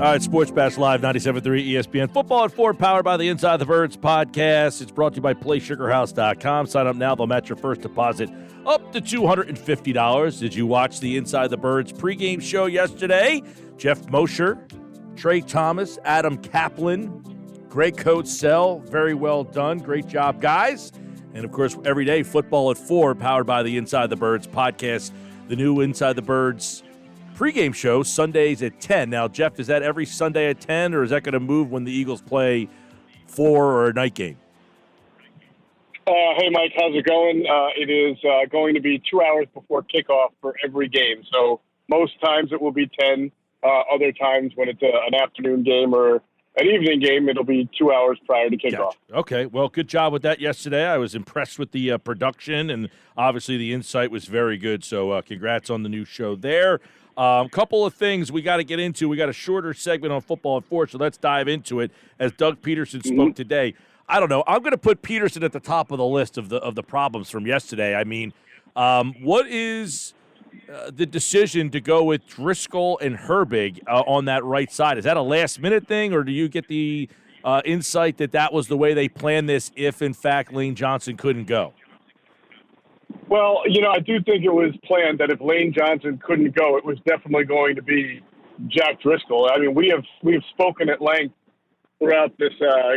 All right, Sports Bash Live, 97.3 ESPN. Football at 4, powered by the Inside the Birds podcast. It's brought to you by PlaySugarHouse.com. Sign up now. They'll match your first deposit up to $250. Did you watch the Inside the Birds pregame show yesterday? Geoff Mosher, Trey Thomas, Adam Kaplan, Greg Codesell. Very well done. Great job, guys. And, of course, every day, Football at 4, powered by the Inside the Birds podcast. The new Inside the Birds pregame show, Sundays at 10. Now, Jeff, is that every Sunday at 10, or is that going to move when the Eagles play 4 or a night game? Hey, Mike, how's it going? It is going to be 2 hours before kickoff for every game. So most times it will be 10. Other times when it's an afternoon game or an evening game, it'll be 2 hours prior to kickoff. Gotcha. Okay, well, good job with that yesterday. I was impressed with the production, and obviously the insight was very good. So congrats on the new show there. Couple of things we got to get into. We got a shorter segment on Football at 4, so let's dive into it. As Doug Pederson spoke today, I don't know. I'm going to put Pederson at the top of the list of the problems from yesterday. I mean, what is the decision to go with Driscoll and Herbig on that right side? Is that a last-minute thing, or do you get the insight that was the way they planned this if, in fact, Lane Johnson couldn't go? Well, I do think it was planned that if Lane Johnson couldn't go, it was definitely going to be Jack Driscoll. I mean, we have spoken at length throughout this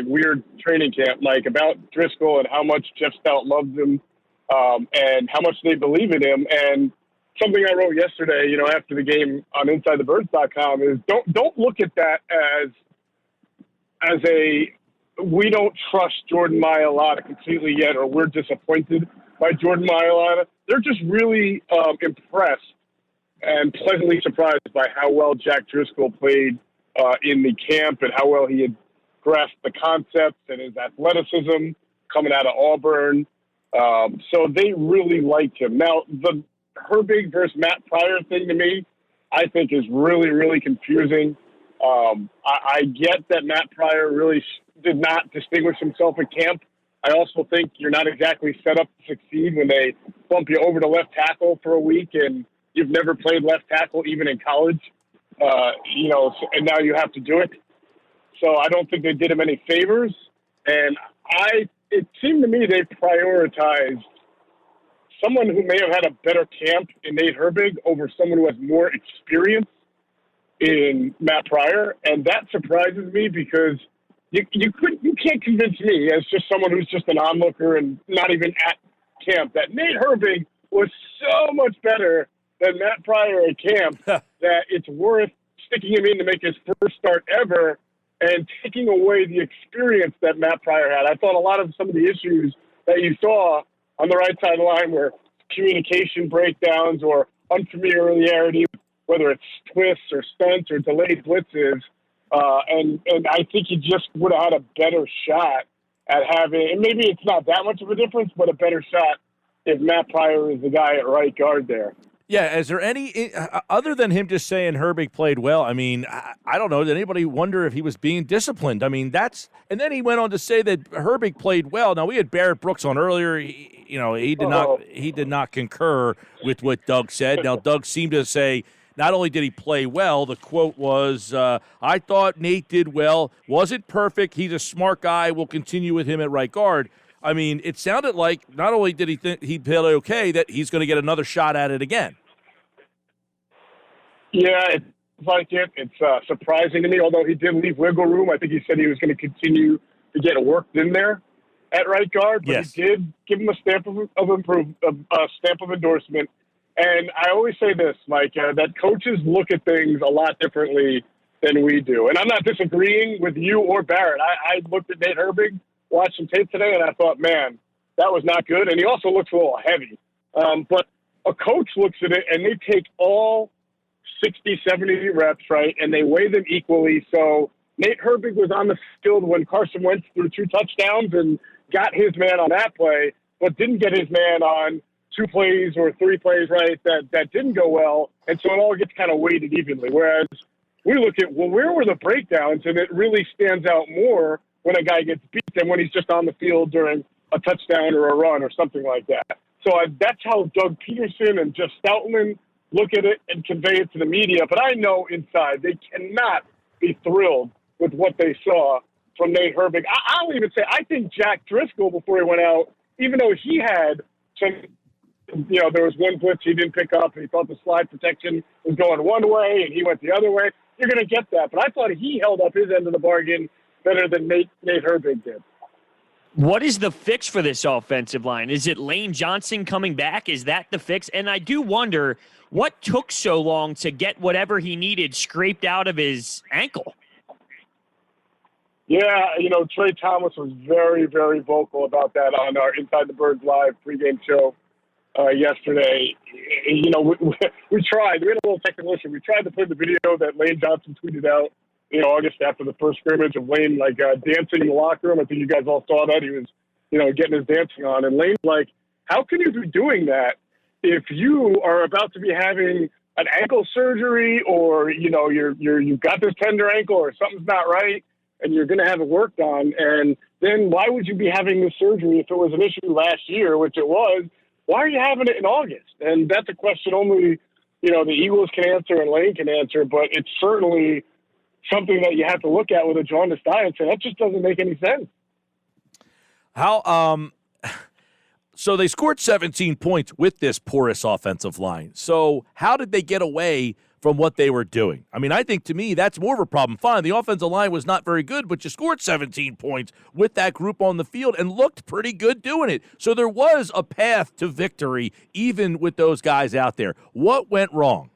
weird training camp, Mike, about Driscoll and how much Jeff Stout loves him and how much they believe in him. And something I wrote yesterday, after the game on InsideTheBirds.com is don't look at that as a we don't trust Jordan Mailata completely yet, or we're disappointed by Jordan Mailata. They're just really impressed and pleasantly surprised by how well Jack Driscoll played in the camp and how well he had grasped the concepts and his athleticism coming out of Auburn. So they really liked him. Now, the Herbig versus Matt Pryor thing to me, I think is really, really confusing. I get that Matt Pryor really did not distinguish himself at camp. I also think you're not exactly set up to succeed when they bump you over to left tackle for a week and you've never played left tackle even in college, and now you have to do it. So I don't think they did him any favors. And it seemed to me they prioritized someone who may have had a better camp in Nate Herbig over someone who has more experience in Matt Pryor. And that surprises me because you can't convince me as just someone who's just an onlooker and not even at camp that Nate Herbig was so much better than Matt Pryor at camp that it's worth sticking him in to make his first start ever and taking away the experience that Matt Pryor had. I thought a lot of some of the issues that you saw on the right side of the line were communication breakdowns or unfamiliarity, whether it's twists or stunts or delayed blitzes. And I think he just would have had a better shot at having, and maybe it's not that much of a difference, but a better shot if Matt Pryor is the guy at right guard there. Yeah, is there any, other than him just saying Herbig played well, I mean, I don't know, did anybody wonder if he was being disciplined? I mean, and then he went on to say that Herbig played well. Now, we had Barrett Brooks on earlier. He did not concur with what Doug said. Now, Doug seemed to say not only did he play well, the quote was, I thought Nate did well, wasn't perfect, he's a smart guy, we'll continue with him at right guard. I mean, it sounded like not only did he think he played okay, that he's going to get another shot at it again. Yeah, it's like it. It's surprising to me, although he did leave wiggle room. I think he said he was going to continue to get worked in there at right guard, but yes, he did give him a stamp of endorsement. And I always say this, Mike, that coaches look at things a lot differently than we do. And I'm not disagreeing with you or Barrett. I looked at Nate Herbig, watched some tape today, and I thought, man, that was not good. And he also looks a little heavy. But a coach looks at it, and they take all 60, 70 reps, right, and they weigh them equally. So Nate Herbig was on the field when Carson Wentz threw 2 touchdowns and got his man on that play, but didn't get his man on 2 plays or 3 plays, right, that didn't go well. And so it all gets kind of weighted evenly. Whereas we look at, well, where were the breakdowns? And it really stands out more when a guy gets beat than when he's just on the field during a touchdown or a run or something like that. So that's how Doug Pederson and Jeff Stoutland look at it and convey it to the media. But I know inside they cannot be thrilled with what they saw from Nate Herbig. I'll even say I think Jack Driscoll, before he went out, even though he had some, there was one blitz he didn't pick up, and he thought the slide protection was going one way, and he went the other way. You're going to get that. But I thought he held up his end of the bargain better than Nate Herbig did. What is the fix for this offensive line? Is it Lane Johnson coming back? Is that the fix? And I do wonder what took so long to get whatever he needed scraped out of his ankle. Yeah, Trey Thomas was very, very vocal about that on our Inside the Birds Live pregame show yesterday. We tried. We had a little technical issue. We tried to play the video that Lane Johnson tweeted out August after the first scrimmage of Lane, dancing in the locker room. I think you guys all saw that. He was, getting his dancing on. And Lane's like, how can you be doing that if you are about to be having an ankle surgery or, you've got this tender ankle or something's not right and you're going to have it worked on? And then why would you be having this surgery if it was an issue last year, which it was? Why are you having it in August? And that's a question only, the Eagles can answer and Lane can answer, but it's certainly something that you have to look at with a jaundiced eye and say, that just doesn't make any sense. So they scored 17 points with this porous offensive line. So how did they get away from what they were doing? I mean, I think to me that's more of a problem. Fine, the offensive line was not very good, but you scored 17 points with that group on the field and looked pretty good doing it. So there was a path to victory even with those guys out there. What went wrong?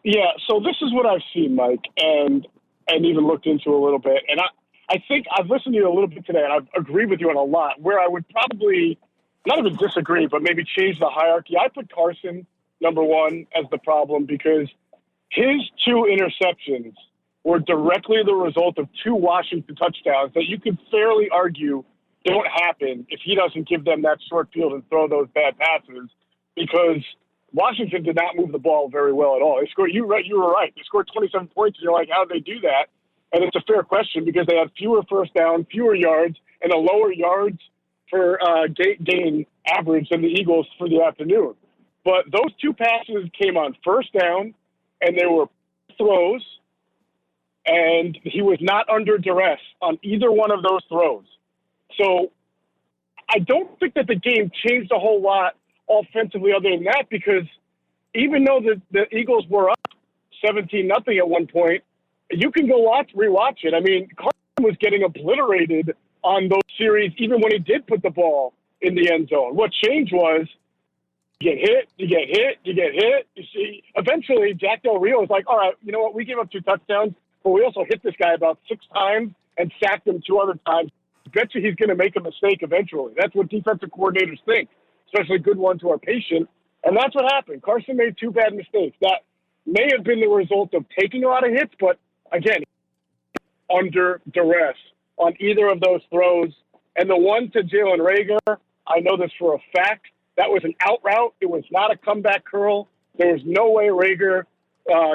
Yeah, so this is what I've seen, Mike, and even looked into a little bit. And I think I've listened to you a little bit today, and I agree with you on a lot. Where I would probably not even disagree, but maybe change the hierarchy. I put Carson, number one, as the problem because his two interceptions were directly the result of two Washington touchdowns that you could fairly argue don't happen if he doesn't give them that short field and throw those bad passes because Washington did not move the ball very well at all. They scored. You were right. They scored 27 points, and you're like, how did they do that? And it's a fair question because they had fewer first down, fewer yards, and a lower yards per gain average than the Eagles for the afternoon. But those two passes came on first down, and they were throws, and he was not under duress on either one of those throws. So I don't think that the game changed a whole lot offensively other than that because even though the Eagles were up 17-0 at one point, you can go rewatch it. I mean, Carson was getting obliterated on those series even when he did put the ball in the end zone. What changed was you get hit. You see, eventually Jack Del Rio was like, all right, you know what? We gave up 2 touchdowns, but we also hit this guy about 6 times and sacked him 2 other times. I bet you he's going to make a mistake eventually. That's what defensive coordinators think, especially good ones who are patient. And that's what happened. Carson made 2 bad mistakes. That may have been the result of taking a lot of hits, but again, under duress on either of those throws. And the one to Jalen Reagor, I know this for a fact, that was an out route. It was not a comeback curl. There was no way Reagor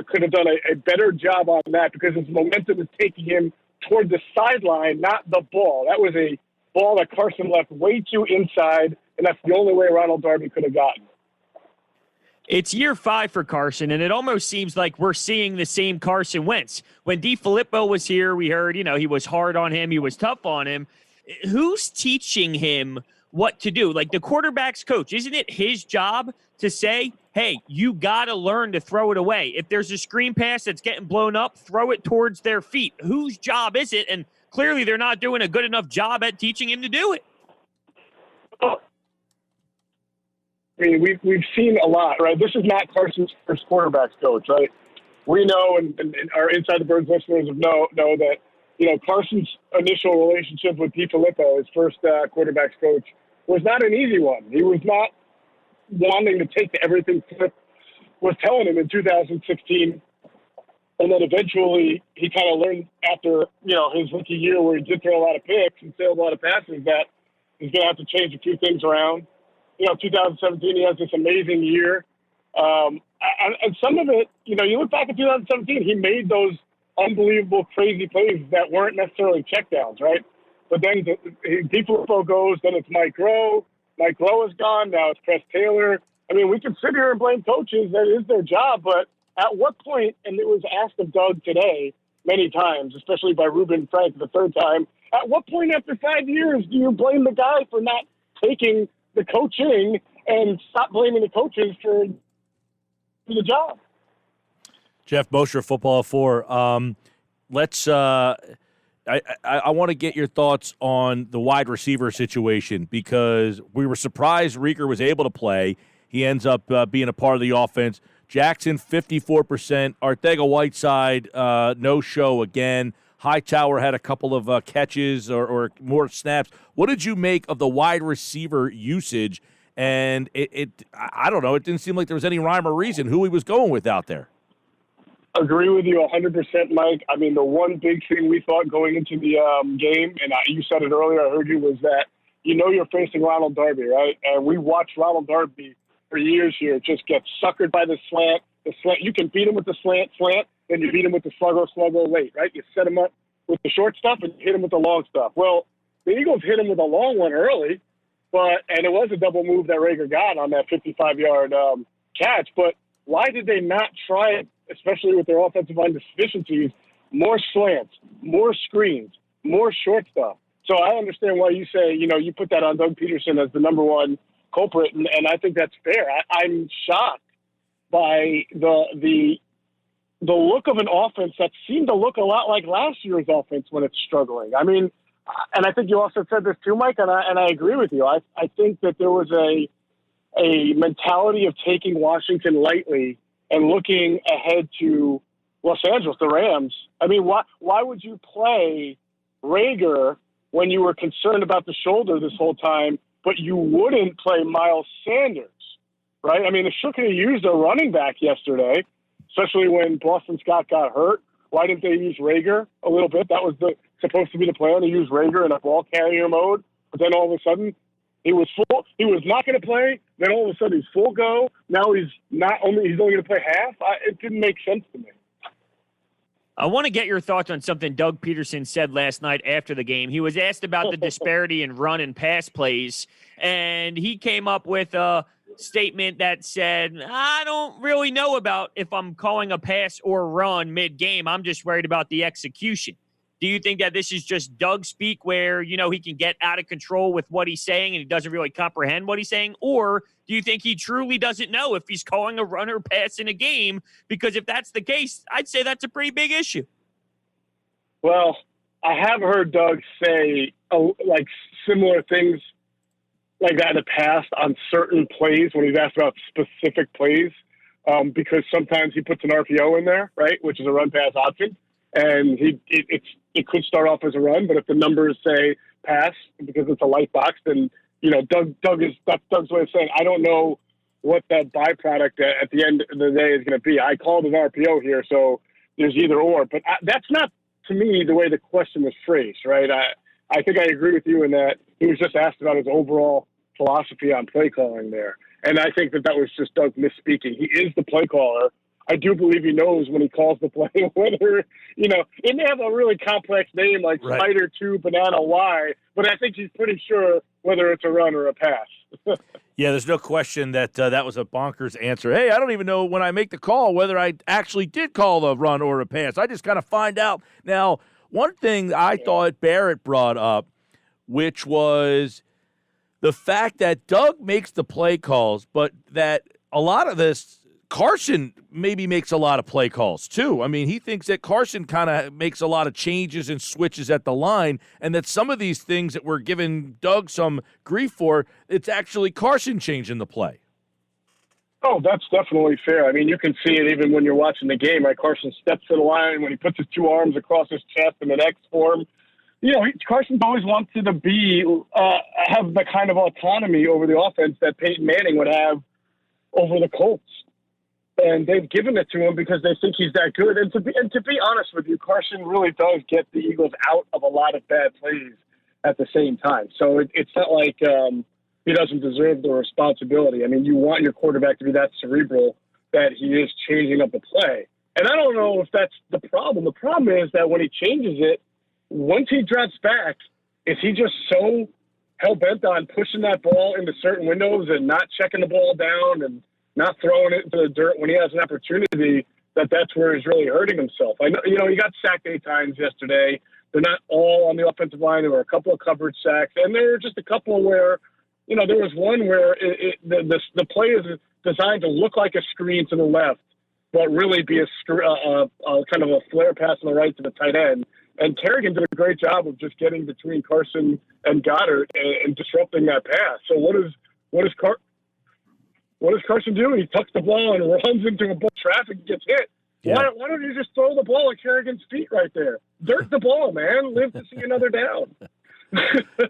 could have done a better job on that because his momentum is taking him toward the sideline, not the ball. That was a ball that Carson left way too inside, and that's the only way Ronald Darby could have gotten. It's year 5 for Carson, and it almost seems like we're seeing the same Carson Wentz. When DiFilippo was here, we heard, he was hard on him. He was tough on him. Who's teaching him what to do? Like the quarterback's coach, isn't it his job to say, hey, you got to learn to throw it away? If there's a screen pass that's getting blown up, throw it towards their feet. Whose job is it? And clearly they're not doing a good enough job at teaching him to do it. I mean, we've seen a lot, right? This is not Carson's first quarterback's coach, right? We know, and our Inside the Birds listeners know that, Carson's initial relationship with DiFilippo, his first quarterback's coach, was not an easy one. He was not wanting to take everything Flip was telling him in 2016. And then eventually he kind of learned after, his rookie year where he did throw a lot of picks and sailed a lot of passes that he's going to have to change a few things around. 2017, he has this amazing year. And some of it, you look back at 2017, he made those unbelievable, crazy plays that weren't necessarily checkdowns, right? But then DiFilippo goes, then it's Mike Rowe. Mike Rowe is gone. Now it's Press Taylor. I mean, we can sit here and blame coaches. That is their job. But at what point, and it was asked of Doug today, many times, especially by Ruben Frank the third time. At what point after 5 years do you blame the guy for not taking the coaching and stop blaming the coaches for the job? Geoff Mosher, Football 4. Let's. I want to get your thoughts on the wide receiver situation because we were surprised Rieger was able to play. He ends up being a part of the offense. Jackson, 54%. Arcega-Whiteside, no show again. Hightower had a couple of catches or more snaps. What did you make of the wide receiver usage? And I don't know. It didn't seem like there was any rhyme or reason who he was going with out there. Agree with you 100%, Mike. I mean, the one big thing we thought going into the game, and you said it earlier, I heard you, was that you're facing Ronald Darby, right? And we watched Ronald Darby for years here just get suckered by the slant. The slant, you can beat him with the slant, then you beat him with the sluggo late, right? You set him up with the short stuff and hit him with the long stuff. Well, the Eagles hit him with a long one early, and it was a double move that Rieger got on that 55-yard catch. But why did they not try it, especially with their offensive line deficiencies, more slants, more screens, more short stuff? So I understand why you say, you put that on Doug Pederson as the number one culprit, and I think that's fair. I'm shocked by the look of an offense that seemed to look a lot like last year's offense when it's struggling. I mean, and I think you also said this too, Mike, and I agree with you. I think that there was a mentality of taking Washington lightly and looking ahead to Los Angeles, the Rams. I mean, why would you play Rieger when you were concerned about the shoulder this whole time, but you wouldn't play Miles Sanders, right? I mean, they sure could have used a running back yesterday, especially when Boston Scott got hurt. Why didn't they use Rieger a little bit? That was supposed to be the plan, to use Rieger in a ball carrier mode. But then all of a sudden, he was not going to play. Then all of a sudden, he's full go. Now he's only going to play half. It didn't make sense to me. I want to get your thoughts on something Doug Pederson said last night after the game. He was asked about the disparity in run and pass plays, and he came up with a statement that said, I don't really know about if I'm calling a pass or run mid-game. I'm just worried about the execution. Do you think that this is just Doug speak where, he can get out of control with what he's saying and he doesn't really comprehend what he's saying? Or do you think he truly doesn't know if he's calling a run or pass in a game? Because if that's the case, I'd say that's a pretty big issue. Well, I have heard Doug say similar things like that in the past on certain plays when he's asked about specific plays, because sometimes he puts an RPO in there, right, which is a run-pass option. And it could start off as a run, but if the numbers say pass because it's a light box, then that's Doug's way of saying I don't know what that byproduct at the end of the day is going to be. I called an RPO here, so there's either or. But that's not to me the way the question was phrased, right? I think I agree with you in that he was just asked about his overall philosophy on play calling there, and I think that was just Doug misspeaking. He is the play caller. I do believe he knows when he calls the play, whether, it may have a really complex name like right. Spider 2 Banana Y, but I think he's pretty sure whether it's a run or a pass. Yeah, there's no question that that was a bonkers answer. Hey, I don't even know when I make the call whether I actually did call the run or a pass. I just kind of find out. Now, one thing I thought Barrett brought up, which was the fact that Doug makes the play calls, but that a lot of this, Carson maybe makes a lot of play calls, too. I mean, he thinks that Carson kind of makes a lot of changes and switches at the line, and that some of these things that we're giving Doug some grief for, it's actually Carson changing the play. Oh, that's definitely fair. I mean, you can see it even when you're watching the game, right? Carson steps to the line when he puts his two arms across his chest in an X form. Carson's always wanted to have the kind of autonomy over the offense that Peyton Manning would have over the Colts. And they've given it to him because they think he's that good. And to be honest with you, Carson really does get the Eagles out of a lot of bad plays at the same time. So it's not like he doesn't deserve the responsibility. I mean, you want your quarterback to be that cerebral that he is changing up the play. And I don't know if that's the problem. The problem is that when he changes it, once he drops back, is he just so hell-bent on pushing that ball into certain windows and not checking the ball down and not throwing it into the dirt when he has an opportunity that's where he's really hurting himself. I know, he got sacked 8 times yesterday. They're not all on the offensive line. There were a couple of coverage sacks, and there were just a couple where, there was one where the play is designed to look like a screen to the left, but really be a kind of a flare pass on the right to the tight end. And Kerrigan did a great job of just getting between Carson and Goddard and disrupting that pass. So what does Carson do? He tucks the ball and runs into a bunch of traffic and gets hit. Yeah. Why don't you just throw the ball at Kerrigan's feet right there? Dirt the ball, man. Live to see another down.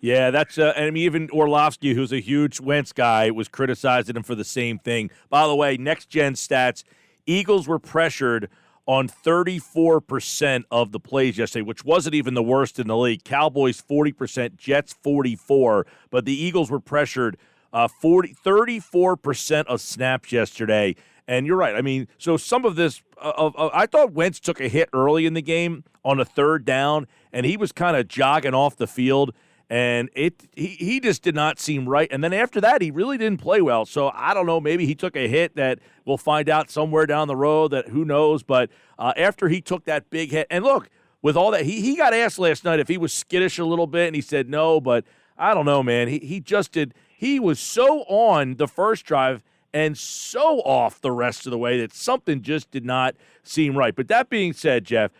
Yeah, that's even Orlovsky, who's a huge Wentz guy, was criticizing him for the same thing. By the way, next-gen stats, Eagles were pressured on 34% of the plays yesterday, which wasn't even the worst in the league. Cowboys 40%, Jets 44%, but the Eagles were pressured 34% of snaps yesterday. And you're right. I mean, so some of this, I thought Wentz took a hit early in the game on a 3rd down, and he was kind of jogging off the field, and he just did not seem right. And then after that, he really didn't play well. So I don't know. Maybe he took a hit that we'll find out somewhere down the road, that who knows. But after he took that big hit, and look, with all that, he got asked last night if he was skittish a little bit, and he said no. But I don't know, man. He just did. He was so on the first drive and so off the rest of the way that something just did not seem right. But that being said, Geoff,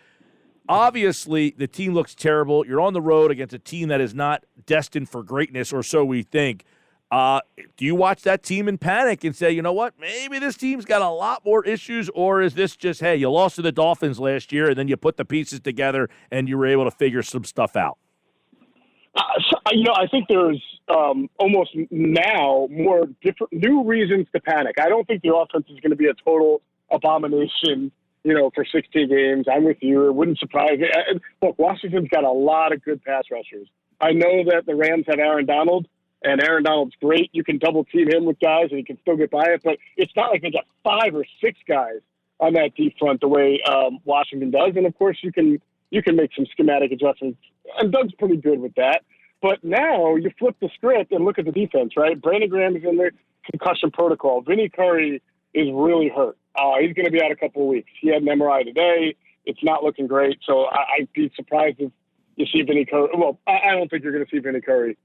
obviously the team looks terrible. You're on the road against a team that is not destined for greatness, or so we think. Do you watch that team in panic and say, you know what, maybe this team's got a lot more issues, or is this just, hey, you lost to the Dolphins last year and then you put the pieces together and you were able to figure some stuff out? I think there's almost now more different new reasons to panic. I don't think the offense is going to be a total abomination, for 16 games. I'm with you. It wouldn't surprise me. Look, Washington's got a lot of good pass rushers. I know that the Rams have Aaron Donald, and Aaron Donald's great. You can double team him with guys, and he can still get by it. But it's not like they got 5 or 6 guys on that deep front the way Washington does. And of course, you can make some schematic adjustments, and Doug's pretty good with that. But now you flip the script and look at the defense, right? Brandon Graham is in the concussion protocol. Vinny Curry is really hurt. He's going to be out a couple of weeks. He had an MRI today. It's not looking great. So I'd be surprised if you see Vinny Curry. Well, I don't think you're going to see Vinny Curry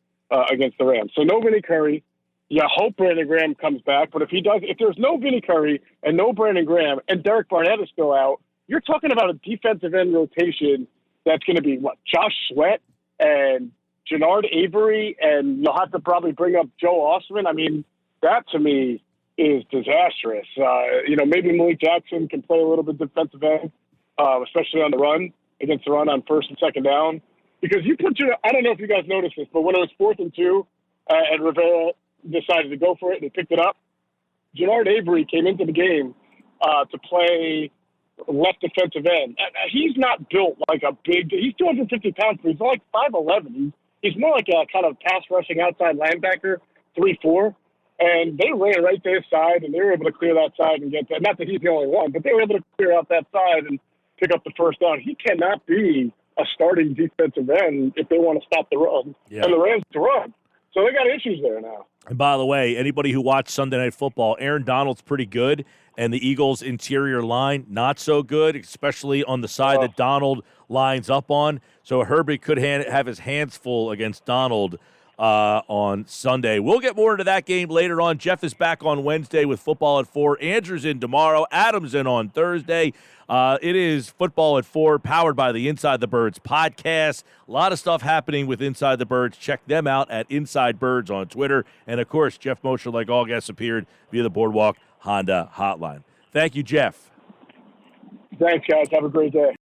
against the Rams. So no Vinny Curry. You hope Brandon Graham comes back. But if there's no Vinny Curry and no Brandon Graham and Derek Barnett is still out, you're talking about a defensive end rotation that's going to be, Josh Sweat and Jannard Avery, and you'll have to probably bring up Joe Osman. I mean, that to me is disastrous. Maybe Malik Jackson can play a little bit defensive end, especially on the run, against the run on 1st and 2nd down. Because I don't know if you guys noticed this, but when it was 4th and 2 and Rivera decided to go for it and he picked it up, Jannard Avery came into the game to play left defensive end. He's not built like he's 250 pounds, but he's like 5'11". He's more like a kind of pass rushing outside linebacker, 3-4. And they ran right to his side, and they were able to clear that side and get that. Not that he's the only one, but they were able to clear out that side and pick up the 1st down. He cannot be a starting defensive end if they want to stop the run. Yeah. And the Rams to run. So they got issues there now. And by the way, anybody who watched Sunday Night Football, Aaron Donald's pretty good, and the Eagles' interior line not so good, especially on the side that Donald lines up on. So Herbie could have his hands full against Donald on Sunday. We'll get more into that game later on. Geoff is back on Wednesday with Football at 4. Andrew's in tomorrow. Adam's in on Thursday. It is Football at 4, powered by the Inside the Birds podcast. A lot of stuff happening with Inside the Birds. Check them out at Inside Birds on Twitter. And, of course, Geoff Mosher, like all guests, appeared via the Boardwalk Honda hotline. Thank you, Geoff. Thanks, guys. Have a great day.